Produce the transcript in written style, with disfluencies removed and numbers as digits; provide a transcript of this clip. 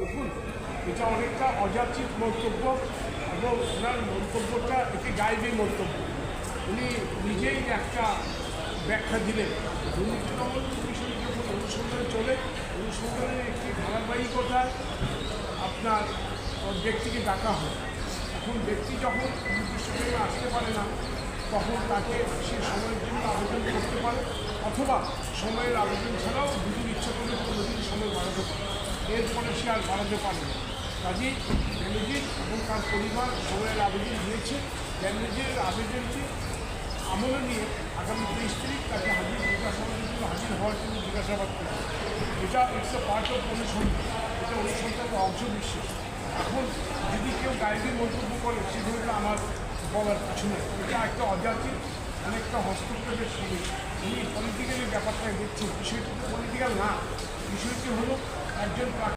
দেখুন, এটা অনেকটা অযাচিত মন্তব্য এবং ওনার মন্তব্যটা একটি গাইবী মন্তব্য। উনি নিজেই একটা ব্যাখ্যা দিলেন। দুর্নীতি দমন কমিশন যখন অনুসন্ধানে চলে, অনুসন্ধানের একটি ধারাবাহিকতায় আপনার ব্যক্তিকে ডাকা হয়। এখন ব্যক্তি যখন নির্দিষ্ট সময়ে আসতে পারে না, তখন তাকে সে সময়ের জন্য আবেদন করতে পারে, অথবা সময়ের আবেদন ছাড়াও যদি ইচ্ছা করলে কোনোদিন সময় বাড়াতে পারে। এরপরে সে আর বাড়াতে পারে না। কাজেই ব্যানার্জি এবং তার পরিবার সময়ের আবেদন দিয়েছে। ব্যানার্জির আবেদনটি আমলে নিয়ে আগামী 23 তারিখ তাকে জিজ্ঞাসাবাদের জন্য হাজির হওয়ার জন্য জিজ্ঞাসাবাদ করবে। এটা ইটস এ পার্ট অফ অনুসন্ধান, এটা অনুসন্ধানের অংশ বিশেষ। এখন যদি কেউ গাইবী মন্তব্য করে, সেগুলো আমার বলার কিছু নেই। এটা একটা অযাচিত অনেকটা হস্তক্ষেপের ছবি। উনি পলিটিক্যালি ব্যাপারটা দেখছেন, বিষয়টি পলিটিক্যাল না, বিষয়টি হলো একজন